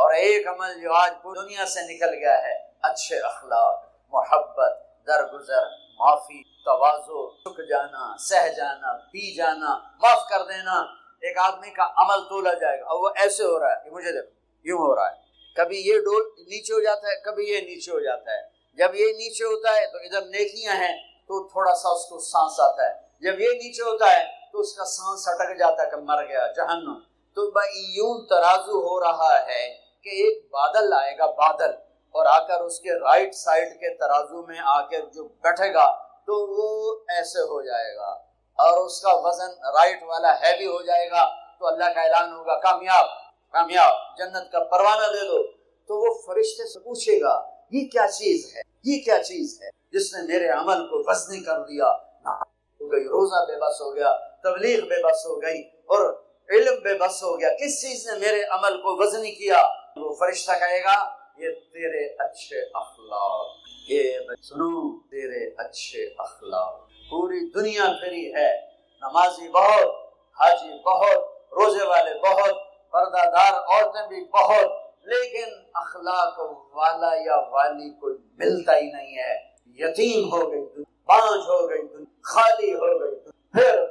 اور ایک عمل جو آج پوری دنیا سے نکل گیا ہے، اچھے اخلاق، محبت، درگزر، معافی، تواضع، جھک جانا، سہ جانا، پی جانا، معاف کر دینا۔ ایک آدمی کا عمل تولا جائے گا اور وہ ایسے ہو رہا ہے، یہ مجھے دیکھو یوں ہو رہا ہے، کبھی یہ ڈول نیچے ہو جاتا ہے، کبھی یہ نیچے ہو جاتا ہے۔ جب یہ نیچے ہوتا ہے تو ادھر نیکیاں ہیں تو تھوڑا سا اس کو سانس آتا ہے، جب یہ نیچے ہوتا ہے تو اس کا سانس اٹک جاتا ہے کہ مر گیا جہنم۔ تو بھائی یوں ترازو ہو رہا ہے کہ ایک بادل آئے گا، بادل، اور آ کر اس کے رائٹ سائڈ کے ترازو میں آ کر جو بیٹھے گا تو وہ ایسے ہو جائے گا اور اس کا وزن رائٹ والا ہیوی ہو جائے گا، تو اللہ کا اعلان ہوگا کامیاب کامیاب، جنت کا پروانہ دے دو۔ تو وہ فرشتے سے پوچھے گا یہ کیا چیز ہے، یہ کیا چیز ہے جس نے میرے عمل کو وزنی کر دیا؟ ہو گئی، روزہ بے بس ہو گیا، تبلیغ بے بس ہو گئی، اور علم بے بس ہو گیا، کس چیز نے میرے عمل کو وزنی کیا؟ وہ فرشتہ کہے گا یہ تیرے اچھے اخلاق، یہ سنو تیرے اچھے اخلاق۔ پوری دنیا پھری ہے، نمازی بہت، حاجی بہت، روزے والے بہت، پردہ دار عورتیں بھی بہت، لیکن اخلاق والا یا والی کوئی ملتا ہی نہیں ہے۔ یتیم ہو گئی دنیا، بانجھ ہو گئی دنیا، خالی ہو گئی دنیا،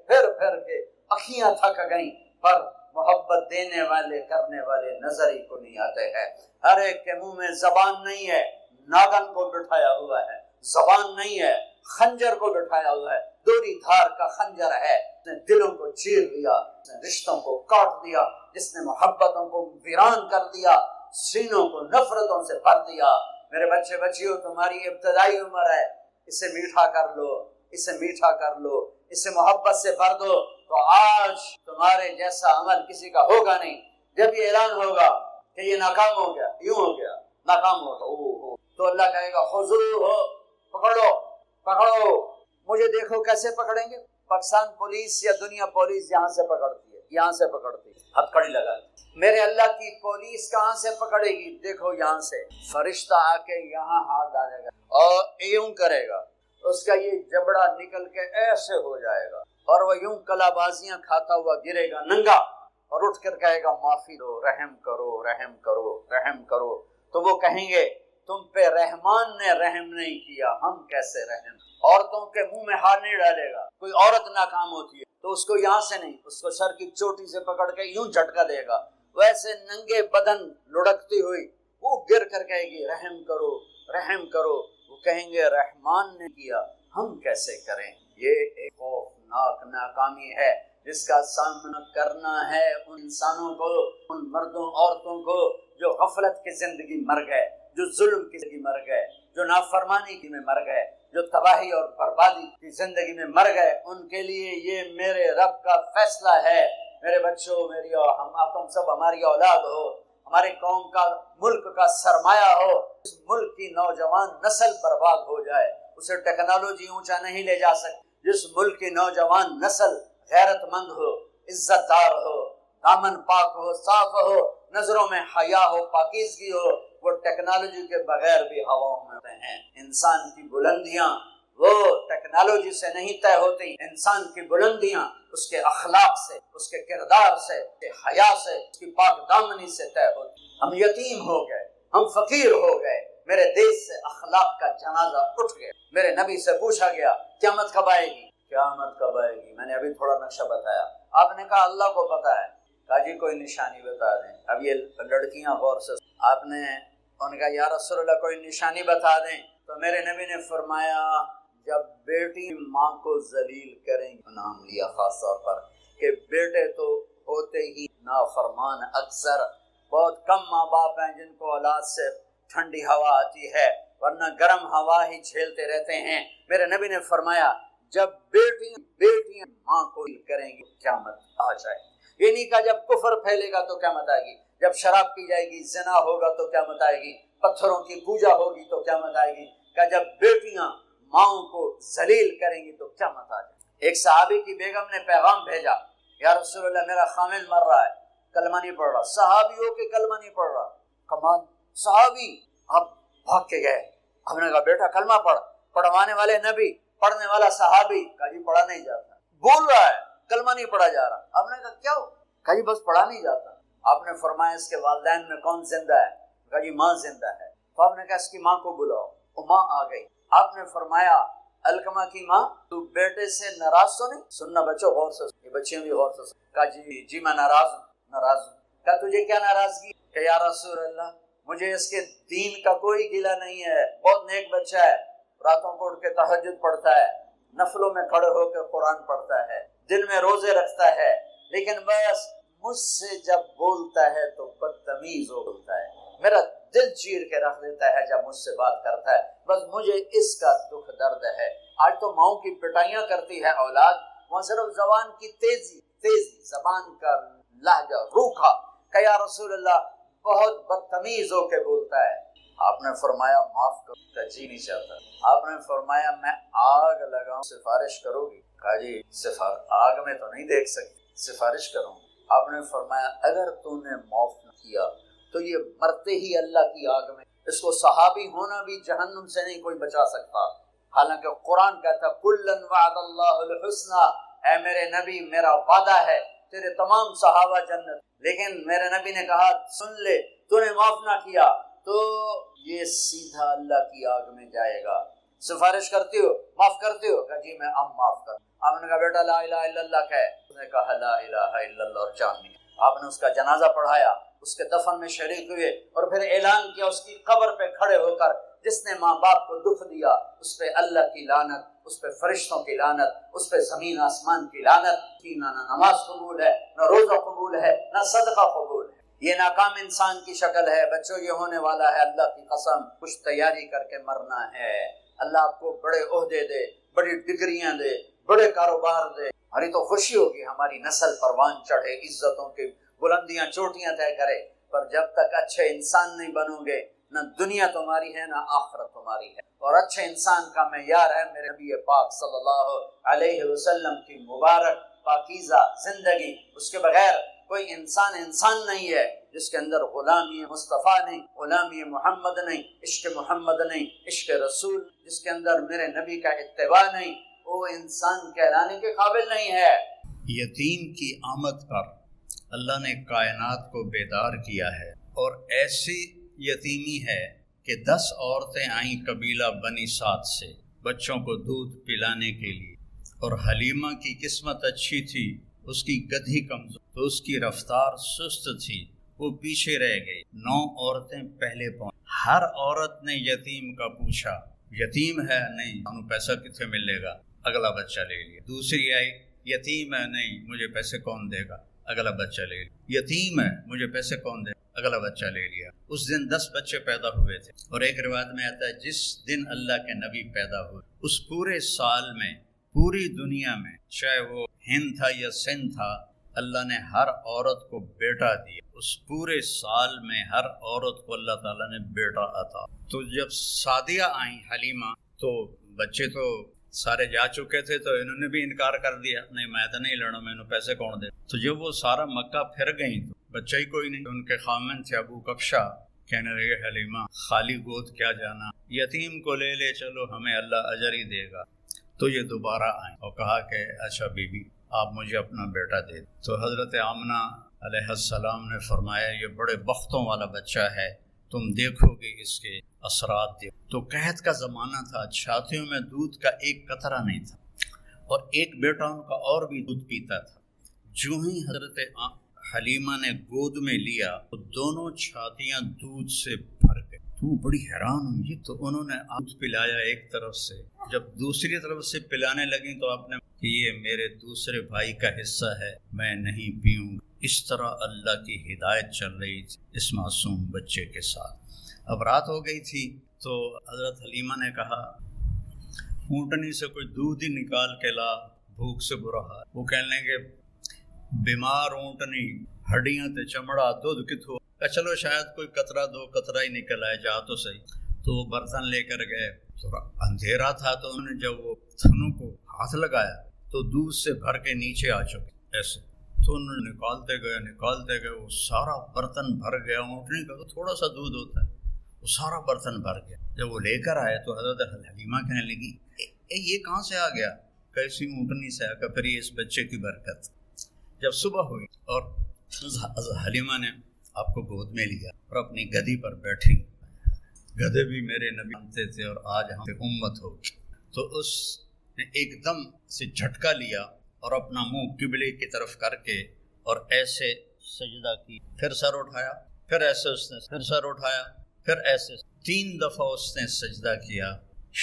پھر کے اکھیاں تھک گئیں، پر محبت دینے والے کرنے والے نظر ہی کو نہیں آتے ہیں۔ ہر ایک کے منہ میں زبان نہیں ہے، ناگن کو بٹھایا ہوا ہے، زبان نہیں ہے، خنجر کو بٹھایا ہوا ہے، دوری دھار کا خنجر ہے، جس نے دلوں کو چیر دیا، جس نے رشتوں کو کاٹ دیا، جس نے محبتوں کو ویران کر دیا، سینوں کو نفرتوں سے بھر دیا۔ میرے بچے بچیوں، تمہاری ابتدائی عمر ہے، اسے میٹھا کر لو، اسے میٹھا کر لو، اسے محبت سے بھر دو، تو آج تمہارے جیسا عمل کسی کا ہوگا نہیں۔ جب یہ اعلان ہوگا کہ یہ ناکام ہو گیا، یوں ہو گیا، ناکام ہوگا، تو اللہ کہے گا خذوہ، پکڑو پکڑو۔ مجھے دیکھو کیسے پکڑیں گے؟ پاکستان پولیس یا دنیا پولیس یہاں سے پکڑتی ہے، یہاں سے پکڑتی ہے، ہتھکڑی لگا۔ میرے اللہ کی پولیس کہاں سے پکڑے گی؟ دیکھو یہاں سے، فرشتہ آ کے یہاں ہاتھ ڈالے گا اور یوں کرے گا، اس کا یہ جبڑا نکل کے ایسے ہو جائے گا اور وہ یوں کلا بازیاں کھاتا ہوا گرے گا ننگا، اور اٹھ کر کہے گا معافی دو، رحم کرو رحم کرو رحم کرو۔ تو وہ کہیں گے تم پہ رحمان نے رحم نہیں کیا، ہم کیسے رحم؟ عورتوں کے منہ میں ہاتھ نہیں ڈالے گا۔ کوئی عورت ناکام ہوتی ہے تو اس کو یہاں سے نہیں، اس کو سر کی چوٹی سے پکڑ کے یوں جھٹکا دے گا، ویسے ننگے بدن لڑکتی ہوئی وہ گر کر کہے گی رحم کرو رحم کرو۔ وہ کہیں گے رحمان نے کیا، ہم کیسے کریں؟ یہ ایک خوفناک ناکامی ہے جس کا سامنا کرنا ہے ان انسانوں کو، ان مردوں عورتوں کو جو غفلت کی زندگی مر گئے، جو ظلم کی زندگی مر گئے، جو نافرمانی کی میں مر گئے، جو تباہی اور بربادی کی زندگی میں مر گئے۔ ان کے لیے یہ میرے رب کا فیصلہ ہے، میرے بچوں، میری تم سب ہماری اولاد ہو، ہماری قوم کا، ملک کا سرمایہ ہو۔ اس ملک کی نوجوان نسل برباد ہو جائے، اسے ٹیکنالوجی اونچا نہیں لے جا سکتی۔ جس ملک کی نوجوان نسل غیرت مند ہو، عزت دار ہو، دامن پاک ہو، صاف ہو، نظروں میں حیا ہو، پاکیزگی ہو، وہ ٹیکنالوجی کے بغیر بھی ہواؤں میں ہوتے ہیں۔ انسان کی بلندیاں وہ ٹیکنالوجی سے نہیں طے ہوتی، انسان کی بلندیاں اس کے اخلاق سے، اس کے کردار سے، اس کے حیا سے، اس کی پاک دامنی سے طے ہوتی۔ ہم یتیم ہو گئے، ہم فقیر ہو گئے، میرے دیش سے اخلاق کا جنازہ اٹھ گیا۔ میرے نبی سے پوچھا گیا قیامت کب آئے گی؟ قیامت کب آئے گی؟ میں نے ابھی تھوڑا نقشہ بتایا، آپ نے کہا اللہ کو پتا ہے، کہا جی کوئی نشانی بتا دیں۔ اب یہ لڑکیاں غور سے، آپ نے ان کا یا رسول اللہ کوئی نشانی بتا دیں، تو میرے نبی نے فرمایا جب بیٹی ماں کو ذلیل کریں گی، نام لیا خاص طور پر کہ بیٹے تو ہوتے ہی نافرمان، اکثر بہت کم ماں باپ ہیں جن کو اولاد سے ٹھنڈی ہوا آتی ہے، ورنہ گرم ہوا ہی جھیلتے رہتے ہیں۔ میرے نبی نے فرمایا جب بیٹیاں ماں کو کریں گی قیامت آ جائے۔ یہ نہیں کہا جب کفر پھیلے گا تو قیامت آئے گی، جب شراب پی جائے گی، زنا ہوگا تو قیامت آئے گی، پتھروں کی پوجا ہوگی تو قیامت آئے گی، کہ جب بیٹیاں ماؤں کو ذلیل کریں گی تو قیامت آ جائے۔ ایک صحابی کی بیگم نے پیغام بھیجا، یا رسول اللہ میرا خامل مر رہا ہے، کلمہ نہیں پڑھ رہا۔ صحابی ہو کے کلمہ نہیں پڑھ رہا، کمال صحابی۔ آپ بھاگ کے گئے، ہم نے کہا بیٹا کلمہ پڑھ، پڑھوانے والے نبی، پڑھنے والا صحابی، کہا جی پڑھا نہیں جاتا، بول رہا ہے کلمہ نہیں پڑھا جا رہا۔ ہم نے کہا کیا ہو؟ کہا جی بس پڑھا نہیں جاتا۔ آپ نے فرمایا اس کے والدین میں کون زندہ ہے؟ کہا جی ماں زندہ ہے۔ تو آپ نے کہا اس کی ماں کو بلاؤ، وہ ماں آ گئی۔ آپ نے فرمایا علقمہ کی ماں تو بیٹے سے ناراض تو نہیں؟ سننا بچوں غور سے، یہ بچیاں بھی غور سے۔ کہا جی میں ناراض ہوں۔ کہا تجھے کیا ناراضگی؟ کہ یا رسول اللہ مجھے اس کے دین کا کوئی گلہ نہیں ہے، بہت نیک بچہ ہے، راتوں کو اٹھ کے تہجد پڑھتا ہے، نفلوں میں کھڑے ہو کے قرآن پڑھتا ہے، دن میں روزے رکھتا ہے، لیکن بس مجھ سے جب بولتا ہے تو بدتمیز ہو بولتا ہے، میرا دل چیر کے رکھ دیتا ہے جب مجھ سے بات کرتا ہے، بس مجھے اس کا دکھ درد ہے۔ آج تو ماؤں کی پٹائیاں کرتی ہے اولاد، وہاں صرف زبان کی تیزی زبان کا لہجہ روکھا کہ یا رسول اللہ بہت بدتمیز ہو کے بولتا ہے۔ آپ نے فرمایا معاف کرو؟ کہ جی نہیں چاہتا۔ آپ نے فرمایا میں آگ لگاؤں سفارش کرو گی؟ کہا جی آگ میں تو نہیں دیکھ سکتی، سفارش کروں۔ آپ نے فرمایا اگر تو نے معاف نہ کیا تو یہ مرتے ہی اللہ کی آگ میں، اس کو صحابی ہونا بھی جہنم سے نہیں کوئی بچا سکتا، حالانکہ قرآن کہتا کلن وعد اللہ الحسنى، اے میرے نبی میرا وعدہ ہے تیرے تمام صحابہ جنت، لیکن میرے نبی نے کہا سن لے تو نے معاف نہ کیا تو یہ سیدھا اللہ کی آگ میں جائے گا۔ سفارش کرتے ہو، معاف کرتے ہو؟ کہ جی میں اب معاف کر۔ آپ نے کہا بیٹا لا الہ الا اللہ کہے، اس نے کہا لا الہ الا اللہ اور جان نکلی۔ آپ نے اس کا جنازہ پڑھایا، اس کے دفن میں شریک ہوئے اور پھر اعلان کیا اس کی قبر پہ کھڑے ہو کر جس نے ماں باپ کو دکھ دیا اس پہ اللہ کی لعنت، اس پہ فرشتوں کی لعنت، اس پہ زمین آسمان کی لعنت، نہ نماز قبول ہے، نہ روزہ قبول ہے، نہ صدقہ قبول ہے۔ یہ ناکام انسان کی شکل ہے بچوں، یہ ہونے والا ہے اللہ کی قسم، کچھ تیاری کر کے مرنا ہے۔ اللہ آپ کو بڑے عہدے دے، بڑی ڈگریاں دے، بڑے کاروبار دے، ہماری تو خوشی ہوگی ہماری نسل پروان چڑھے، عزتوں کی بلندیاں چوٹیاں طے کرے، پر جب تک اچھے انسان نہیں بنو گے نہ دنیا تمہاری ہے نہ آخرت تمہاری ہے۔ اور اچھے انسان کا معیار ہے میرے نبی پاک صلی اللہ علیہ وسلم کی مبارک پاکیزہ زندگی، اس کے بغیر کوئی انسان نہیں ہے جس کے اندر غلامی مصطفیٰ نہیں، غلامی محمد نہیں، عشق محمد نہیں، عشق رسول، جس کے اندر میرے نبی کا اتباع نہیں، وہ انسان کہلانے کے قابل نہیں ہے۔ یتیم کی آمد پر اللہ نے کائنات کو بیدار کیا ہے، اور ایسی یتیمی ہے کہ 10 عورتیں آئیں قبیلہ بنی سعد سے بچوں کو دودھ پلانے کے لیے، اور حلیمہ کی قسمت اچھی تھی، اس کی گدھی کمزور تو اس کی رفتار سست تھی، وہ پیچھے رہ گئی۔ 9 عورتیں پہلے پہنچ، ہر عورت نے یتیم کا پوچھا، یتیم ہے؟ نہیں، انہوں پیسہ کتنے ملے گا؟ اگلا بچہ لے لیا۔ دوسری آئی، یتیم ہے؟ نہیں، مجھے پیسے کون دے گا؟ اگلا بچہ لے لیا۔ یتیم ہے، مجھے پیسے کون دے گا؟ اگلا بچہ لے لیا۔ اس دن 10 بچے پیدا ہوئے تھے، اور ایک روایت میں آتا ہے جس دن اللہ کے نبی پیدا ہوئے اس پورے سال میں پوری دنیا میں، چاہے وہ ہند تھا یا سندھ تھا، اللہ نے ہر عورت کو بیٹا دیا۔ اس پورے سال میں ہر عورت کو اللہ تعالیٰ نے بیٹا عطا۔ تو جب سعدیہ آئیں حلیمہ تو بچے تو سارے جا چکے تھے، تو انہوں نے بھی انکار کر دیا، نہیں میں تو نہیں لڑوں، میں نے پیسے کون دے۔ تو جب وہ سارا مکہ پھر گئیں تو بچہ ہی کوئی نہیں۔ ان کے خامن تھے ابو کبشہ، کہنے لگے حلیمہ خالی گود کیا جانا، یتیم کو لے لے چلو، ہمیں اللہ اجر ہی دے گا۔ تو یہ دوبارہ آئیں اور کہا کہ اچھا بی بی آپ مجھے اپنا بیٹا دے دیں۔ تو حضرت آمنہ علیہ السلام نے فرمایا یہ بڑے بختوں والا بچہ ہے، تم دیکھو گے اس کے اثرات دیکھو۔ تو قحط کا زمانہ تھا، چھاتیوں میں دودھ کا ایک قطرہ نہیں تھا، اور ایک بیٹا ان کا اور بھی دودھ پیتا تھا۔ جو ہی حضرت حلیمہ نے گود میں لیا تو دونوں چھاتیاں دودھ سے بھر گئی۔ تو بڑی حیران ہوئی، تو انہوں نے دودھ پلایا ایک طرف سے، جب دوسری طرف سے پلانے لگیں تو آپ نے کہ یہ میرے دوسرے بھائی کا حصہ ہے، میں نہیں پیوں گا۔ اس طرح اللہ کی ہدایت چل رہی تھی اس معصوم بچے کے ساتھ۔ اب رات ہو گئی تھی تو حضرت حلیمہ نے کہا اونٹنی سے کوئی دودھ ہی نکال کے لا، بھوک سے برا حال۔ وہ کہنے لگے بیمار اونٹنی، ہڈیاں تے چمڑا، دودھ کتھو؟ چلو شاید کوئی قطرہ 2 قطرہ ہی نکل آئے، جا تو صحیح۔ تو وہ برتن لے کر گئے، تھوڑا اندھیرا تھا تو انہوں نے جب وہ تھنوں کو ہاتھ لگایا تو دودھ سے بھر کے نیچے آ چکے ایسے۔ تو انہوں نے نکالتے گئے، وہ سارا برتن بھر گیا۔ اونٹنی کا تو تھوڑا سا دودھ ہوتا ہے، وہ سارا برتن بھر گیا۔ جب وہ لے کر آئے تو حضرت حلیمہ کہنے لگی یہ کہاں سے آ گیا؟ کیسی اونٹنی سے آ کر؟ پھر یہ اس بچے کی برکت۔ جب صبح ہوئی اور حلیمہ نے آپ کو گود میں لیا اور اپنی گدی پر بیٹھی. گدھے بھی میرے نبی مانتے تھے اور آج ہم امت ہو. تو اس نے ایک دم سے جھٹکا لیا اور اپنا منہ قبلے کی طرف کر کے اور ایسے سجدہ کی. پھر سر اٹھایا، پھر ایسے اس نے پھر سر اٹھایا، پھر ایسے 3 دفعہ اس نے سجدہ کیا،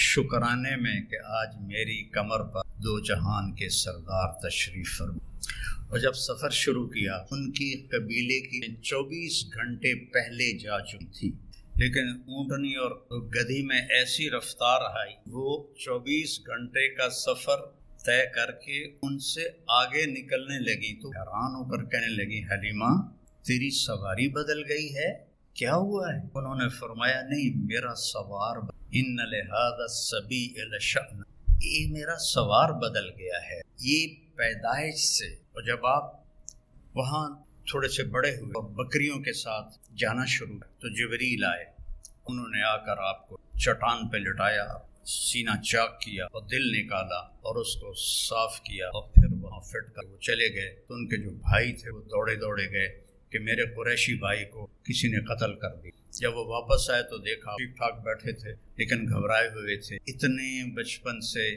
شکرانے میں کہ آج میری کمر پر 2 جہان کے سردار تشریف فرما. اور جب سفر شروع کیا، ان کی قبیلے کی 24 گھنٹے پہلے جا چکی تھی، لیکن اونٹنی اور گدھی میں ایسی رفتار آئی، وہ 24 گھنٹے کا سفر طے کر کے ان سے آگے نکلنے لگی. تو حیران ہو کر کہنے لگی، حلیمہ تیری سواری بدل گئی ہے، کیا ہوا ہے؟ انہوں نے فرمایا، نہیں، میرا سوار ان لہذا الصبی لشأن، یہ میرا سوار بدل گیا ہے، یہ پیدائش سے. اور جب آپ وہاں تھوڑے سے بڑے ہوئے اور بکریوں کے ساتھ جانا شروع تو جبریل آئے، انہوں نے آ کر آپ کو چٹان پہ لٹایا، سینہ چاک کیا اور دل نکالا اور اس کو صاف کیا اور پھر وہاں فٹ کر وہ چلے گئے. تو ان کے جو بھائی تھے وہ دوڑے گئے کہ میرے قریشی بھائی کو کسی نے قتل کر دی. جب وہ واپس آئے تو دیکھا ٹھیک ٹھاک بیٹھے تھے لیکن گھبرائے ہوئے تھے. اتنے بچپن سے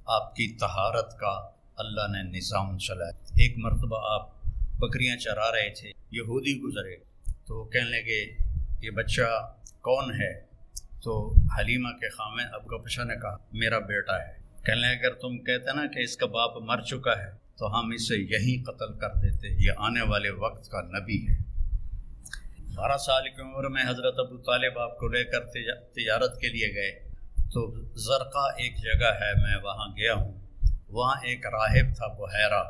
آپ کی طہارت کا اللہ نے نظام چلایا. ایک مرتبہ آپ بکریاں چرا رہے تھے، یہودی گزرے تو وہ کہنے لگے یہ بچہ کون ہے؟ تو حلیمہ کے خامن اب کا پشا نے کہا میرا بیٹا ہے. کہنے لگے اگر تم کہتے نا کہ اس کا باپ مر چکا ہے تو ہم اسے یہیں قتل کر دیتے، یہ آنے والے وقت کا نبی ہے. 12 سال کی عمر میں حضرت ابو طالب آپ کو لے کر تجارت کے لیے گئے. تو زرقا ایک جگہ ہے، میں وہاں گیا ہوں. وہاں ایک راہب تھا بحیرہ.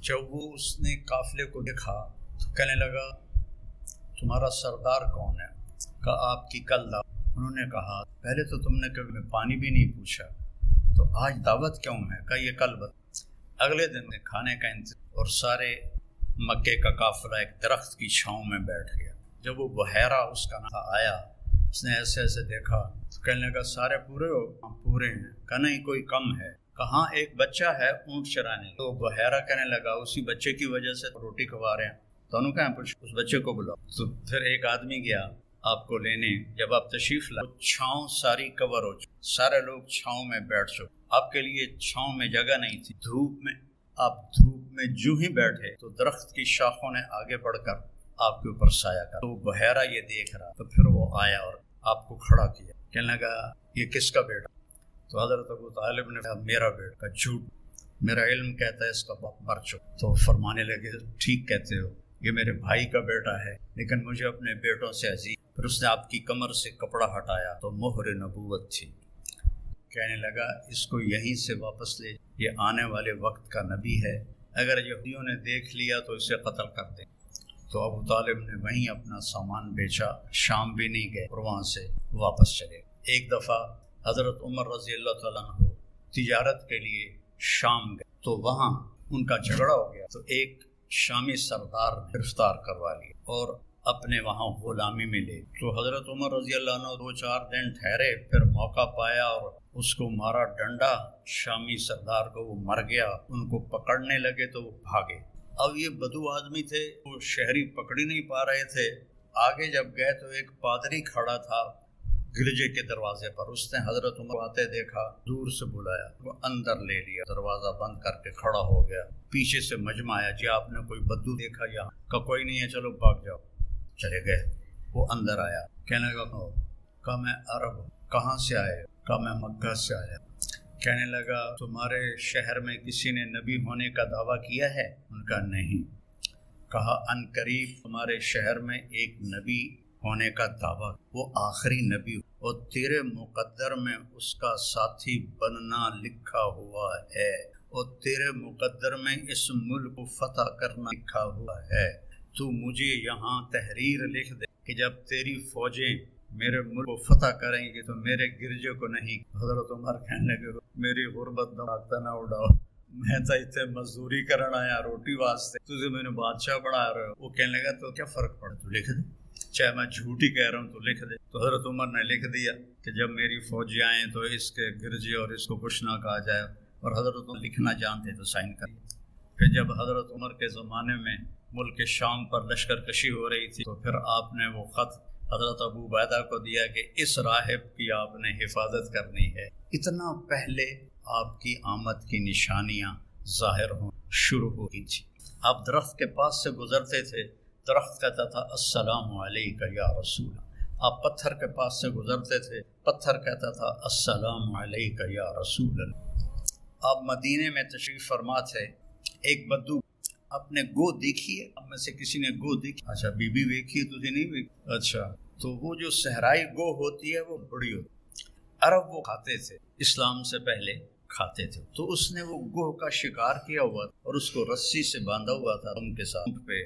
جب وہ اس نے قافلے کو دیکھا تو کہنے لگا تمہارا سردار کون ہے؟ کہا آپ کی کل دعوت. انہوں نے کہا پہلے تو تم نے کبھی پانی بھی نہیں پوچھا تو آج دعوت کیوں ہے؟ کہا یہ کل بتا. اگلے دن کھانے کا انتظار اور سارے مکے کا قافلہ ایک درخت کی چھاؤں میں بیٹھ گیا. جب وہ بحیرہ اس کا نام آیا، اس نے ایسے ایسے دیکھا تو کہنے لگا سارے پورے ہو؟ ہاں پورے ہیں. کہا نہیں کوئی کم ہے. کہاں ایک بچہ ہے اونٹ چرانے. تو بحیرہ کہنے لگا اسی بچے کی وجہ سے روٹی کھوا رہے ہیں. تو انہوں نے کہا اس بچے کو بلاؤ. تو پھر ایک آدمی گیا آپ کو لینے. جب آپ تشریف لائے چھاؤں ساری کور ہو چکی، سارے لوگ چھاؤں میں بیٹھ چکے. آپ کے لیے چھاؤں میں جگہ نہیں تھی. دھوپ میں جو ہی بیٹھے تو درخت کی شاخوں نے آگے بڑھ کر آپ کے اوپر سایہ کر. تو بحیرہ یہ دیکھ رہا تو پھر وہ آیا اور آپ کو کھڑا کیا. کہنے لگا یہ کس کا بیٹا؟ تو حضرت ابو طالب نے کہا میرا بیٹا. جھوٹ، میرا علم کہتا ہے اس کا باپ مر چکا. تو فرمانے لگے ٹھیک کہتے ہو، یہ میرے بھائی کا بیٹا ہے لیکن مجھے اپنے بیٹوں سے عزیز. پھر اس نے آپ کی کمر سے کپڑا ہٹایا تو مہر نبوت تھی. کہنے لگا اس کو یہیں سے واپس لے، یہ آنے والے وقت کا نبی ہے، اگر یہودیوں نے دیکھ لیا تو اسے قتل کر دیں. تو ابو طالب نے وہیں اپنا سامان بیچا، شام بھی نہیں گئے اور وہاں سے واپس چلے. ایک دفعہ حضرت عمر رضی اللہ تعالیٰ عنہ تجارت کے لیے شام گئے تو وہاں ان کا جھگڑا ہو گیا. تو ایک شامی سردار نے گرفتار کروا لیا اور اپنے وہاں غلامی میں لے. تو حضرت عمر رضی اللہ عنہ 2-4 دن ٹھہرے، پھر موقع پایا اور اس کو مارا ڈنڈا. شامی سردار کو وہ مر گیا. ان کو پکڑنے لگے تو وہ بھاگے. اب یہ بدو آدمی تھے، وہ شہری پکڑ ہی نہیں پا رہے تھے. آگے جب گئے تو ایک پادری کھڑا تھا گرجے کے دروازے پر. اس نے حضرت عمر آتے دیکھا، دور سے بلایا، وہ اندر لے لیا، دروازہ بند کر کے کھڑا ہو گیا. پیچھے سے مجمع آیا، جی آپ نے کوئی بدو دیکھا یہاں؟ کہا کوئی نہیں ہے، چلو بھاگ جاؤ. چلے گئے. وہ اندر آیا، کہنے لگا کہا میں عرب ہوں. کہاں سے آئے؟ کہا میں مکہ سے آیا. کہنے لگا تمہارے شہر میں کسی نے نبی ہونے کا دعویٰ کیا ہے؟ ان کا نہیں. کہا ان قریب تمہارے شہر میں ایک نبی ہونے کا دعویٰ، وہ آخری نبی اور تیرے مقدر میں اس کا ساتھی بننا لکھا ہوا ہے اور تیرے مقدر میں اس ملک کو فتح کرنا لکھا ہوا ہے. تو مجھے یہاں تحریر لکھ دے کہ جب تیری فوجیں میرے ملک کو فتح کریں گی تو میرے گرجے کو نہیں. حضرت عمر کہنے لگے میری غربت دماغتا نہ اڑاؤ، میں تو اتنے مزدوری کرنا آیا روٹی واسطے، تجھے میں نے بادشاہ بنا رہے ہو. وہ کہنے لگا تو کیا فرق پڑا، تو لکھ دے، چاہے میں جھوٹ ہی کہہ رہا ہوں تو لکھ دے. تو حضرت عمر نے لکھ دیا کہ جب میری فوجیں آئیں تو اس کے گرجے اور اس کو کچھ نہ کہا جائے. اور حضرت عمر لکھنا جانتے تو سائن کر. پھر جب حضرت عمر کے زمانے میں ملک شام پر لشکر کشی ہو رہی تھی، تو پھر آپ نے وہ خط حضرت ابو عبیدہ کو دیا کہ اس راہب کی آپ نے حفاظت کرنی ہے۔ اتنا پہلے آپ کی آمد کی نشانیاں ظاہر ہوں شروع ہو گئی تھی۔ آپ درخت کے پاس سے گزرتے تھے، درخت کہتا تھا السلام علیکہ یا رسول اللہ۔ آپ پتھر کے پاس سے گزرتے تھے، پتھر کہتا تھا السلام علیکہ یا رسول اللہ۔ آپ مدینے میں تشریف فرما تھے، ایک بدو، آپ نے گو دیکھی ہے؟ آپ میں سے کسی نے گو دیکھی؟ اچھا، بی بی دیکھی ہے، تجھے نہیں دیکھی؟ اچھا، تو وہ جو صحرائی گو ہوتی ہے وہ بڑی ہوتی ہے، عرب وہ کھاتے تھے، اسلام سے پہلے کھاتے تھے۔ تو اس نے وہ گوہ کا شکار کیا ہوا تھا اور اس کو رسی سے باندھا ہوا تھا، ان کے ساتھ پہ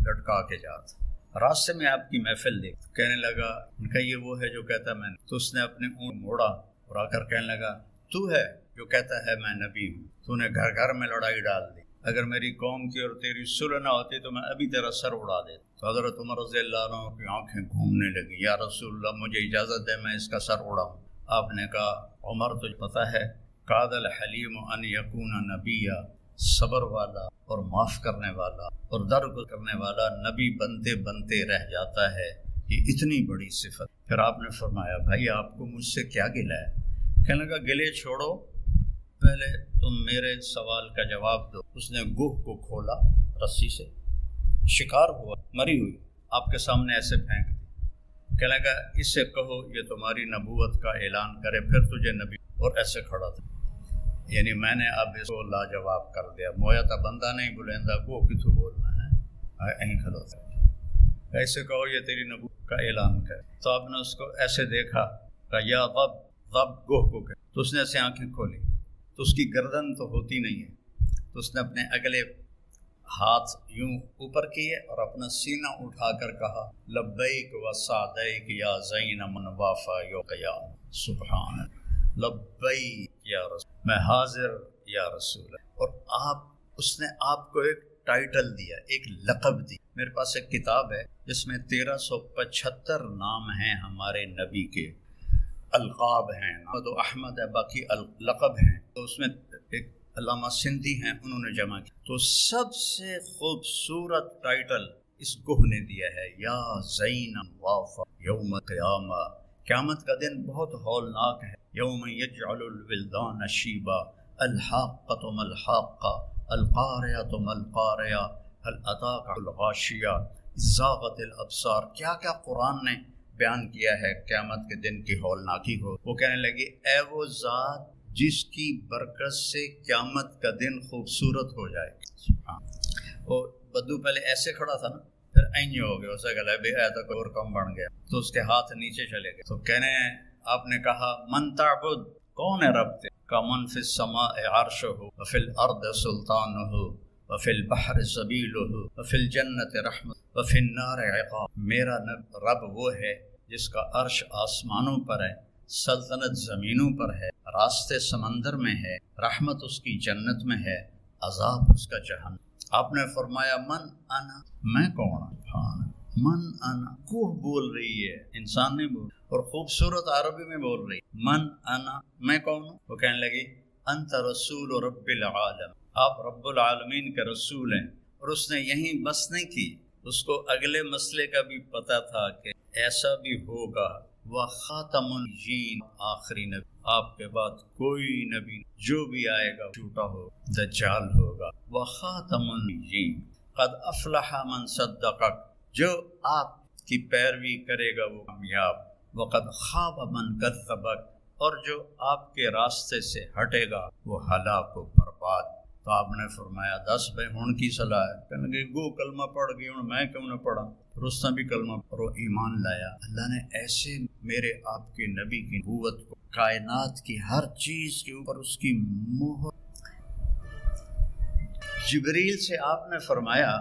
لٹکا کے جاتا۔ راستے میں آپ کی محفل دیکھ، کہنے لگا ان کا یہ وہ ہے جو کہتا میں نے، تو اس نے اپنے اونٹ موڑا اور آ کر کہنے لگا تو ہے جو کہتا ہے میں نبی ہوں، تو نے گھر گھر میں لڑائی ڈال دی، اگر میری قوم کی اور تیری صلح نہ ہوتی تو میں ابھی تیرا سر اڑا دیتا۔ تو حضرت عمر رضی اللہ عنہ کی آنکھیں گھومنے لگی، یا رسول اللہ مجھے اجازت دے میں اس کا سر اڑاؤں۔ آپ نے کہا عمر تجھے پتہ ہے قاد الحلیم ان یکون نبیا، صبر والا اور معاف کرنے والا اور درگزر کرنے والا نبی بنتے بنتے رہ جاتا ہے، یہ اتنی بڑی صفت۔ پھر آپ نے فرمایا بھائی آپ کو مجھ سے کیا گلہ ہے؟ کہنے لگا گلے چھوڑو، پہلے تم میرے سوال کا جواب دو۔ اس نے گوہ کو کھولا رسی سے، شکار ہوا، مری ہوئی آپ کے سامنے ایسے پھینک دی۔ کہنے لگا اس سے کہو یہ تمہاری نبوت کا اعلان کرے پھر تجھے نبی، اور ایسے کھڑا تھا، یعنی میں نے اب اس کو لاجواب کر دیا، مویا تا بندہ نہیں بلیندا گو کتھو بولنا ہے، اہیں کھڑا تھا، ایسے کہو یہ تیری نبوت کا اعلان کرے۔ تو آپ نے اس کو ایسے دیکھا، کہا یا غب، غب گوہ کو کہ، تو اس نے ایسے آنکھیں کھولی، تو اس کی گردن تو ہوتی نہیں ہے، تو اس نے اپنے اگلے ہاتھ یوں اوپر کیے اور اپنا سینہ اٹھا کر کہا لبیک و سعدیک یا زین من وافا یو قیام، سبحان لبیک یا رسول، میں حاضر یا رسول۔ اور اس نے آپ کو ایک ٹائٹل دیا، ایک لقب دی۔ میرے پاس ایک کتاب ہے جس میں 1375 نام ہیں ہمارے نبی کے، القاب ہیں، تو احمد ہے، باقی لقب ہیں، تو اس میں ایک علامہ سندھی ہیں انہوں نے جمع کیا، تو سب سے خوبصورت ٹائٹل اس گوہ نے دیا ہے، یا زین وافا یوم قیامہ، قیامت کا دن بہت ہولناک ہے، یوم یجعل الولدان شیبا، الحاقۃ ما الحاقہ، القارعۃ ما القارعہ، هل اتاک الغاشیہ، زاغت الابصار، کیا کیا قرآن نے بیان کیا ہے قیامت کے دن کی ہولناکی کو۔ وہ کہنے لگے اے وہ ذات جس کی برکت سے قیامت کا دن خوبصورت ہو جائے۔ وہ بدو پہلے ایسے کھڑا تھا نا، پھر اینج ہو گیا، اسے گلا بے ایتا کو اور کم بن گیا، تو اس کے ہاتھ نیچے چلے گئے۔ تو کہنے آپ نے کہا من تعبد، کون ہے رب تیرا؟ کا من فی السماء عرشہ وفی الارض سلطانہ وفی البحر سبیلہ وفی الجنت رحمت وفی النار عقاب، میرا رب وہ ہے جس کا عرش آسمانوں پر ہے، سلطنت زمینوں پر ہے، راستے سمندر میں ہے، رحمت اس کی جنت میں ہے، عذاب اس کا جہنم۔ آپ نے فرمایا من انا، میں کون ہوں؟ من انا، کوہ بول رہی ہے، انسان نہیں بول، اور خوبصورت عربی میں بول رہی، من انا، میں کون ہوں؟ وہ کہنے لگی انت رسول رب العالم، آپ رب العالمین کے رسول ہیں۔ اور اس نے یہیں بس نہیں کی، اس کو اگلے مسئلے کا بھی پتہ تھا کہ ایسا بھی ہوگا، وخاتم النبیین، آخری نبی، آپ کے بعد کوئی نبی جو بھی آئے گا جھوٹا ہو، دجال ہوگا، وخاتم النبیین، قد افلح من صدقک، جو آپ کی پیروی کرے گا وہ کامیاب، وقد خاب من کذبک، اور جو آپ کے راستے سے ہٹے گا وہ ہلاک و برباد۔ تو آپ نے فرمایا 10 بھائی ہن کی صلاح ہے؟ کہنے لگے گو کلمہ پڑھ گئی، ہوں میں کیوں نہ پڑھا؟ پھر اس نے بھی کلمہ پڑھو، ایمان لایا۔ اللہ نے ایسے میرے آپ کے نبی کی نبوت کو، کائنات کی ہر چیز کے اوپر اس کی مہر۔ جبریل سے آپ نے فرمایا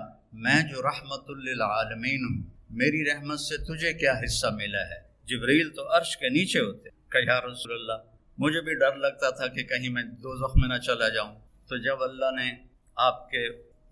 میں جو رحمت للعالمین ہوں، میری رحمت سے تجھے کیا حصہ ملا ہے؟ جبریل تو عرش کے نیچے ہوتے۔ کہ یا رسول اللہ مجھے بھی ڈر لگتا تھا کہ کہیں میں دوزخ میں نہ چلا جاؤں۔ تو جب اللہ نے آپ کے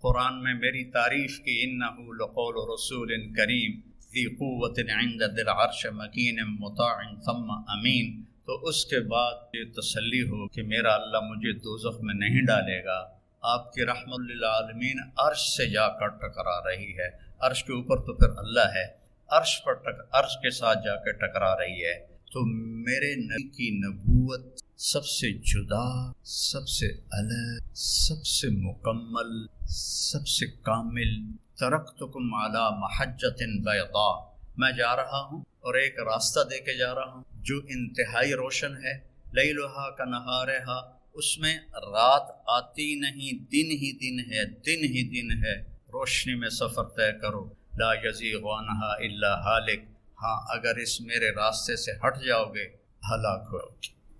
قرآن میں میری تعریف کی، انہ لقول رسول کریم ذی قوت عند ذی العرش مکین مطاع ثم امین، تو اس کے بعد یہ تسلی ہو کہ میرا اللہ مجھے دوزخ میں نہیں ڈالے گا، آپ کی رحمت للعالمین عرش سے جا کر ٹکرا رہی ہے. عرش کے اوپر تو پھر اللہ ہے، عرش کے ساتھ جا کے ٹکرا رہی ہے. تو میرے نبی کی نبوت سب سے جدا، سب سے الگ، سب سے مکمل، سب سے کامل. ترکتکم علی محجۃ بیضاء، میں جا رہا ہوں اور ایک راستہ دے کے جا رہا ہوں جو انتہائی روشن ہے. لیلھا کنہارھا، اس میں رات آتی نہیں، دن ہی دن ہے، دن ہی دن ہے. روشنی میں سفر طے کرو. لا یزیغ عنہا الا ہالک، ہاں اگر اس میرے راستے سے ہٹ جاؤ گے ہلاک ہو،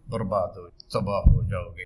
برباد ہو، تباہ ہو جاؤ گے.